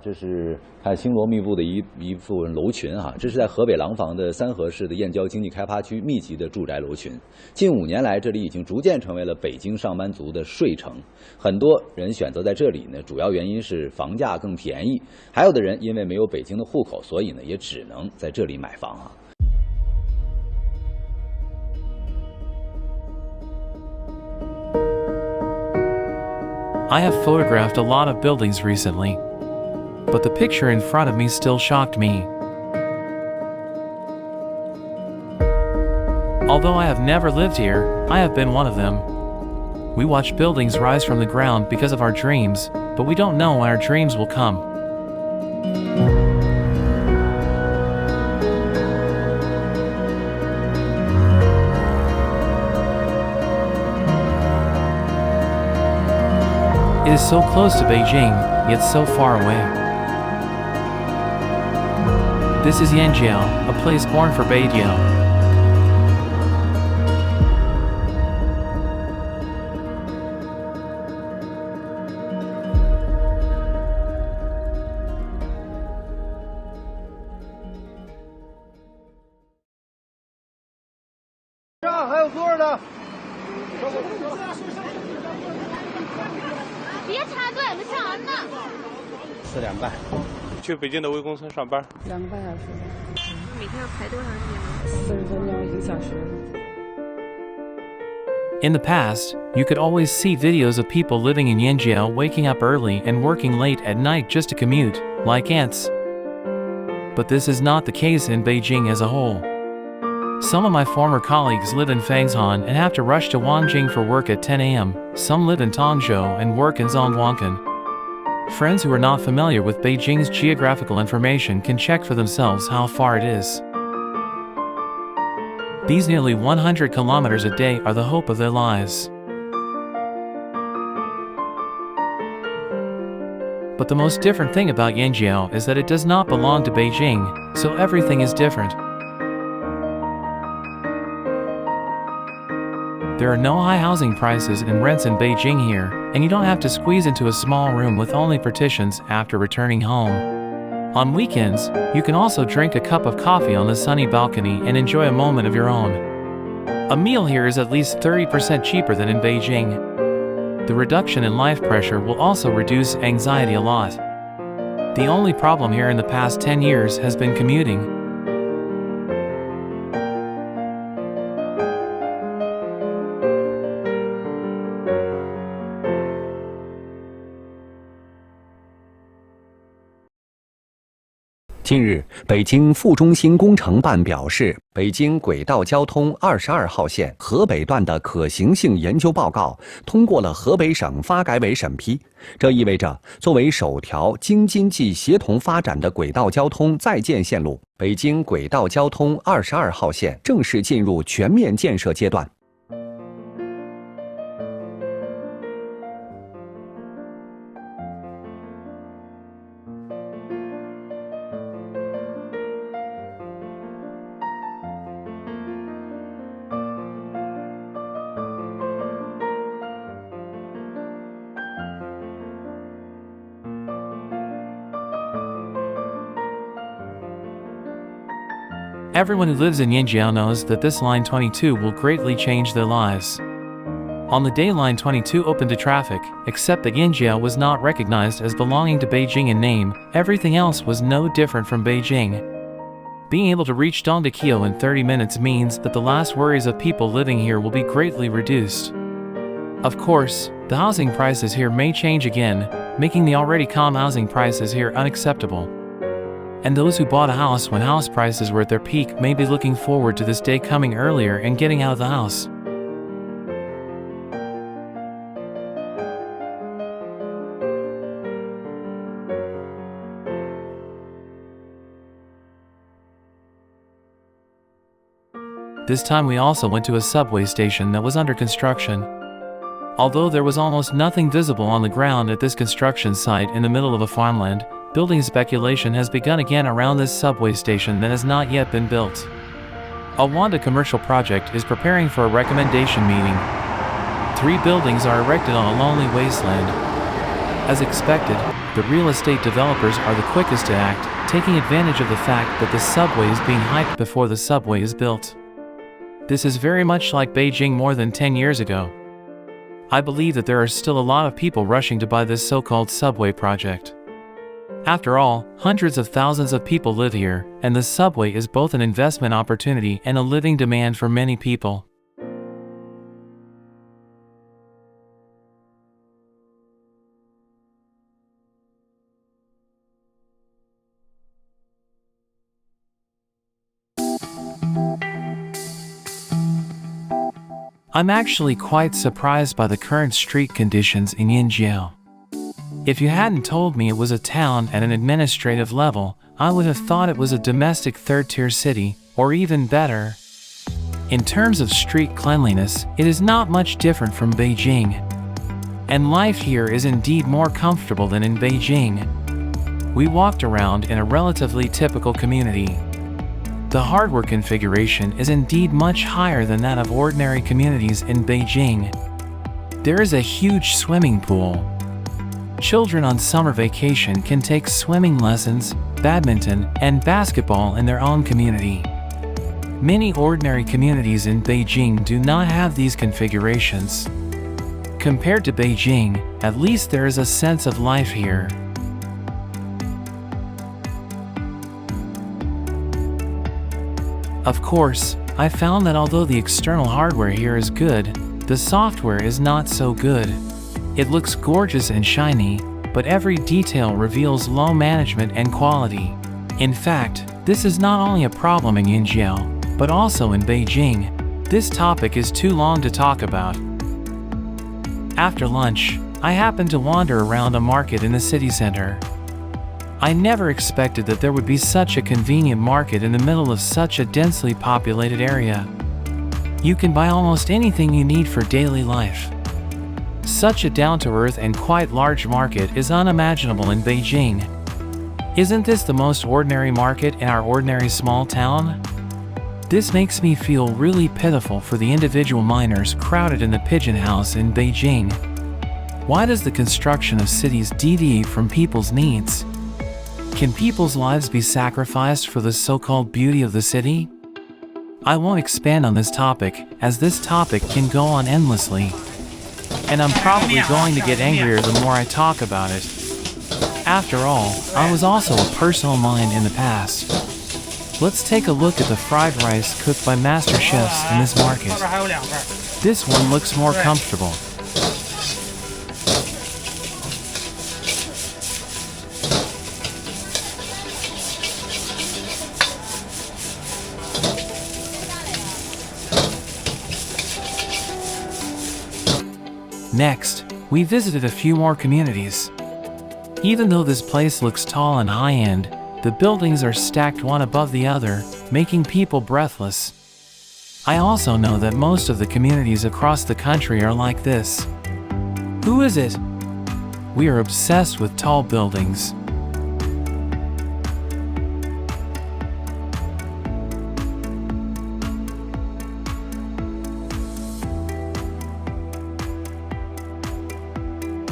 这是看星罗密布的一副楼群啊，这是在河北廊坊的三河市的燕郊经济开发区密集的住宅楼群。近5年来，这里已经逐渐成为了北京上班族的睡城。很多人选择在这里呢，主要原因是房价更便宜，还有的人因为没有北京的户口，所以呢也只能在这里买房啊。I have photographed a lot of buildings recently, but the picture in front of me still shocked me. Although I have never lived here, I have been one of them. We watch buildings rise from the ground because of our dreams, but we don't know when our dreams will come. It is so close to Beijing, yet so far away. This is Yanjiao, a place born for Beijing.4点半，去北京的微公司上班，2个半小时。每天要排多长时间呢？40分钟，1个小时。In the past, you could always see videos of people living in Yanjiao waking up early and working late at night just to commute, like ants. But this is not the case in Beijing as a whole. Some of my former colleagues live in Fangshan and have to rush to Wanjing for work at 10 a.m. Some live in Tongzhou and work in Zhongguancun. Friends who are not familiar with Beijing's geographical information can check for themselves how far it is. These nearly 100 kilometers a day are the hope of their lives. But the most different thing about Yanjiao is that it does not belong to Beijing, so everything is different. There are no high housing prices and rents in Beijing here, and you don't have to squeeze into a small room with only partitions after returning home. On weekends, you can also drink a cup of coffee on the sunny balcony and enjoy a moment of your own. A meal here is at least 30% cheaper than in Beijing. The reduction in life pressure will also reduce anxiety a lot. The only problem here in the past 10 years has been commuting. 近日，北京副中心工程办表示，北京轨道交通22号线河北段的可行性研究报告通过了河北省发改委审批。这意味着，作为首条京津冀协同发展的轨道交通在建线路，北京轨道交通22号线正式进入全面建设阶段。 Everyone who lives in Yanjiao knows that this Line 22 will greatly change their lives. On the day Line 22 opened to traffic, except that Yanjiao was not recognized as belonging to Beijing in name, everything else was no different from Beijing. Being able to reach Dongdaqiao in 30 minutes means that the last worries of people living here will be greatly reduced. Of course, the housing prices here may change again, making the already calm housing prices here unacceptable. And those who bought a house when house prices were at their peak may be looking forward to this day coming earlier and getting out of the house. This time we also went to a subway station that was under construction. Although there was almost nothing visible on the ground at this construction site in the middle of a farmland, building speculation has begun again around this subway station that has not yet been built. A Wanda commercial project is preparing for a recommendation meeting. 3 buildings are erected on a lonely wasteland. As expected, the real estate developers are the quickest to act, taking advantage of the fact that the subway is being hyped before the subway is built. This is very much like Beijing more than 10 years ago. I believe that there are still a lot of people rushing to buy this so-called subway project. After all, hundreds of thousands of people live here, and the subway is both an investment opportunity and a living demand for many people. I'm actually quite surprised by the current street conditions in Yanjiao. If you hadn't told me it was a town at an administrative level, I would have thought it was a domestic third-tier city, or even better. In terms of street cleanliness, it is not much different from Beijing. And life here is indeed more comfortable than in Beijing. We walked around in a relatively typical community. The hardware configuration is indeed much higher than that of ordinary communities in Beijing. There is a huge swimming pool. Children on summer vacation can take swimming lessons, badminton, and basketball in their own community. Many ordinary communities in Beijing do not have these configurations. Compared to Beijing, at least there is a sense of life here. Of course, I found that although the external hardware here is good, the software is not so good. It looks gorgeous and shiny, but every detail reveals low management and quality. In fact, this is not only a problem in Yanjiao, but also in Beijing. This topic is too long to talk about. After lunch, I happened to wander around a market in the city center. I never expected that there would be such a convenient market in the middle of such a densely populated area. You can buy almost anything you need for daily life. Such a down-to-earth and quite large market is unimaginable in Beijing. Isn't this the most ordinary market in our ordinary small town? This makes me feel really pitiful for the individual miners crowded in the pigeon house in Beijing. Why does the construction of cities deviate from people's needs? Can people's lives be sacrificed for the so-called beauty of the city? I won't expand on this topic, as this topic can go on endlessly. And I'm probably going to get angrier the more I talk about it. After all, I was also a personal mine in the past. Let's take a look at the fried rice cooked by master chefs in this market. This one looks more comfortable. Next, we visited a few more communities. Even though this place looks tall and high-end, the buildings are stacked one above the other, making people breathless. I also know that most of the communities across the country are like this. Who is it? We are obsessed with tall buildings.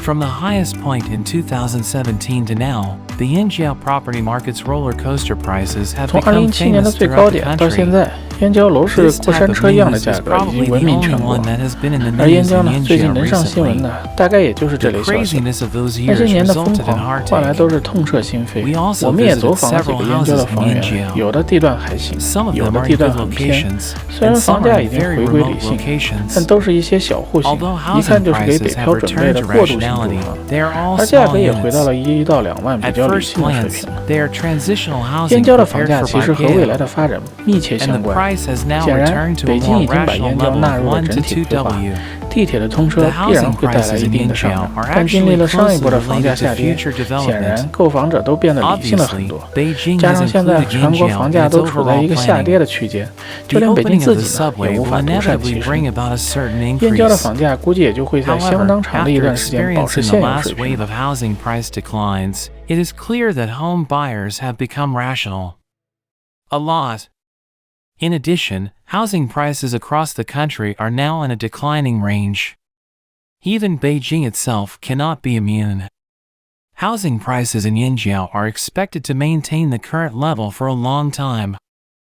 From the highest point in 2017 to now, the Yanjiao property market's roller coaster prices have 从 become 2017年的 famous 最高 throughout the 点到现 country. 在，燕郊楼市 This 过 type 山 of 车一样的 news 价 is 格已 probably 经 the 闻名 only 全国 one。that has been in the 而燕 news 郊 in 呢，最近 Yanjiao 能上新闻 recently. 的大概也就是这 The 类消息。 craziness of those 那些 years 年的疯 resulted in 狂 heart 换来都 taking. 是痛彻心扉 We。also 我们也 visited 走访了几 several 个燕郊的 houses in 房源， Yanjiao. 有的地段还行， Some of 有 them 的 are 地 in 段 good 很偏。 locations, 虽然 and 房 some 价 are 已 in 经 very 回归理 remote 性， locations. 但都是一些小户型， Although 一看 housing 就是给北 prices 漂 have 准备 returned 的 to 过渡性住 rationality, 房， they are all 而价 small 格也回到 units. 了1到2万比 At 较理 first 性的水 glance, 平。 they are transitional 燕 housing 郊的房 prepared 价 for 其实和未来 bipedal, 的发展密切 and 相 the 关。 price has now 显然， returned to a 北京 more 已经把 rational 燕郊 level 纳 of 入了 1整 to 体 2 规划， W. 地铁的通车 The 必然 housing 会带来 prices 一 in 定的上 Yanjiao 涨， are 但经历 actually 了上一 closely 波的房价 related to 下跌， future 显然 development. 购房者都变得理性了很 Obviously, 多。 Beijing 加 has 上现在 included 全国 Yanjiao 房 in 价 its 都处在 overall 一个下 planning. 跌的区间，就 The 连北京 opening 自 of the 己呢 subway 也无 will 法独善 inevitably 其身。 bring about a certain 燕郊的 increase. 房价估计也就会在相 However, 当长的一 after 段时间保持 experiencing the 现有 last 水 wave 平。 of housing price declines, it is clear that home buyers have become rational. A lot. In addition, housing prices across the country are now in a declining range. Even Beijing itself cannot be immune. Housing prices in Yanjiao are expected to maintain the current level for a long time.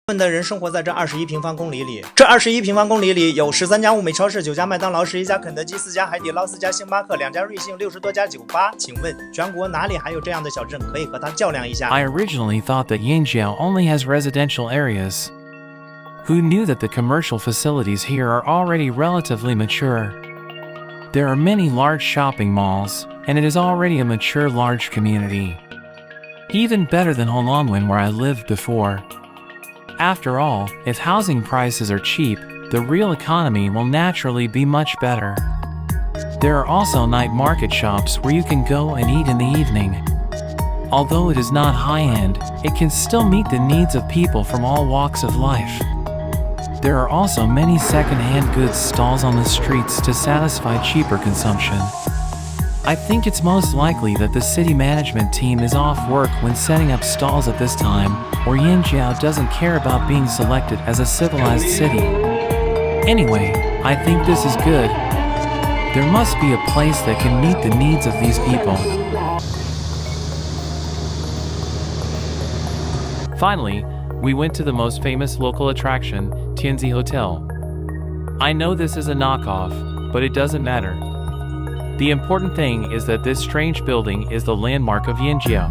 的人生活在这21平方公里里，这21平方公里里有13家物美超市、9家麦当劳、11家肯德基、4家海底捞、4家星巴克、2家瑞幸、60多家酒吧。请问全国哪里还有这样的小镇可以和它较量一下？ I originally thought that Yanjiao only has residential areas. Who knew that the commercial facilities here are already relatively mature? There are many large shopping malls, and it is already a mature large community. Even better than Holongwen where I lived before. After all, if housing prices are cheap, the real economy will naturally be much better. There are also night market shops where you can go and eat in the evening. Although it is not high-end, it can still meet the needs of people from all walks of life. There are also many second-hand goods stalls on the streets to satisfy cheaper consumption. I think it's most likely that the city management team is off work when setting up stalls at this time, or Yanjiao doesn't care about being selected as a civilized city. Anyway, I think this is good. There must be a place that can meet the needs of these people. Finally, we went to the most famous local attraction, Tianzi Hotel. I know this is a knockoff, but it doesn't matter. The important thing is that this strange building is the landmark of Yanjiao.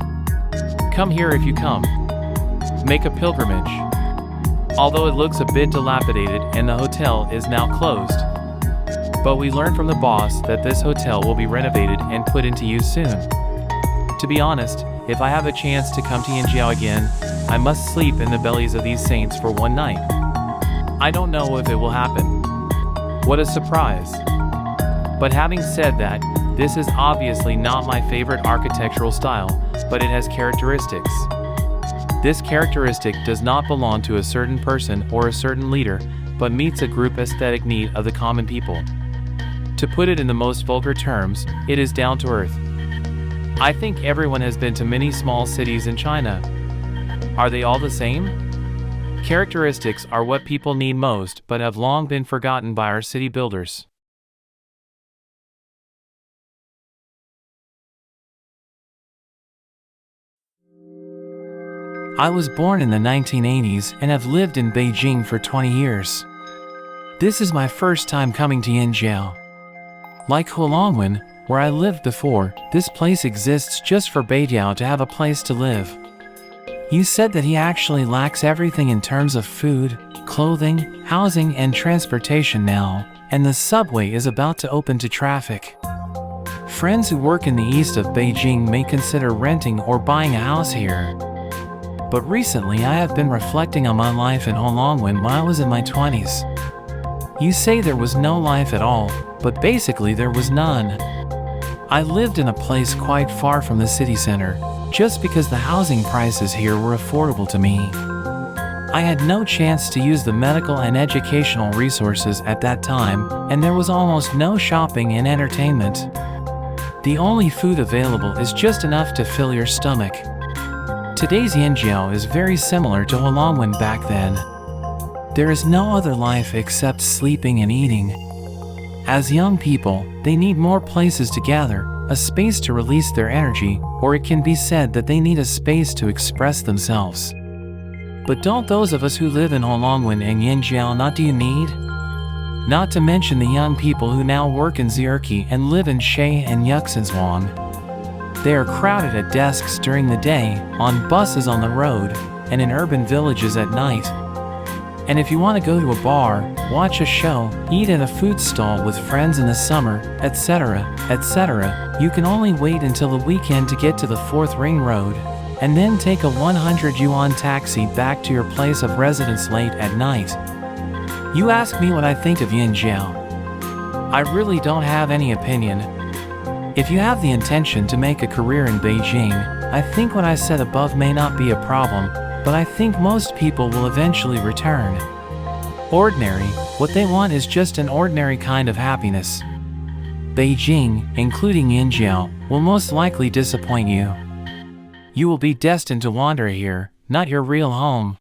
Come here if you come. Make a pilgrimage. Although it looks a bit dilapidated and the hotel is now closed. But we learned from the boss that this hotel will be renovated and put into use soon. To be honest, if I have a chance to come to Yanjiao again, I must sleep in the bellies of these saints for one night. I don't know if it will happen. What a surprise. But having said that, this is obviously not my favorite architectural style, but it has characteristics. This characteristic does not belong to a certain person or a certain leader, but meets a group aesthetic need of the common people. To put it in the most vulgar terms, it is down to earth. I think everyone has been to many small cities in China. Are they all the same? Characteristics are what people need most but have long been forgotten by our city builders. I was born in the 1980s and have lived in Beijing for 20 years. This is my first time coming to Yanjiao. Like Holongwen, where I lived before, this place exists just for Beidao to have a place to live. You said that he actually lacks everything in terms of food, clothing, housing and transportation now, and the subway is about to open to traffic. Friends who work in the east of Beijing may consider renting or buying a house here. But recently I have been reflecting on my life in Holongwen when I was in my 20s. You say there was no life at all, but basically there was none. I lived in a place quite far from the city center, just because the housing prices here were affordable to me. I had no chance to use the medical and educational resources at that time, and there was almost no shopping and entertainment. The only food available is just enough to fill your stomach. Today's Yanjiao is very similar to Holongwen back then. There is no other life except sleeping and eating. As young people, they need more places to gather, a space to release their energy, or it can be said that they need a space to express themselves. But don't those of us who live in Holongwen and Yanjiao not do you need? Not to mention the young people who now work in Zierke and live in Shay and Yuxinswang. They are crowded at desks during the day, on buses on the road, and in urban villages at night. And if you want to go to a bar, watch a show, eat at a food stall with friends in the summer, etc., etc., you can only wait until the weekend to get to the 4th Ring Road, and then take a 100 yuan taxi back to your place of residence late at night. You ask me what I think of Yanjiao. I really don't have any opinion. If you have the intention to make a career in Beijing, I think what I said above may not be a problem, but I think most people will eventually return. Ordinary, what they want is just an ordinary kind of happiness. Beijing, including Yanjiao, will most likely disappoint you. You will be destined to wander here, not your real home.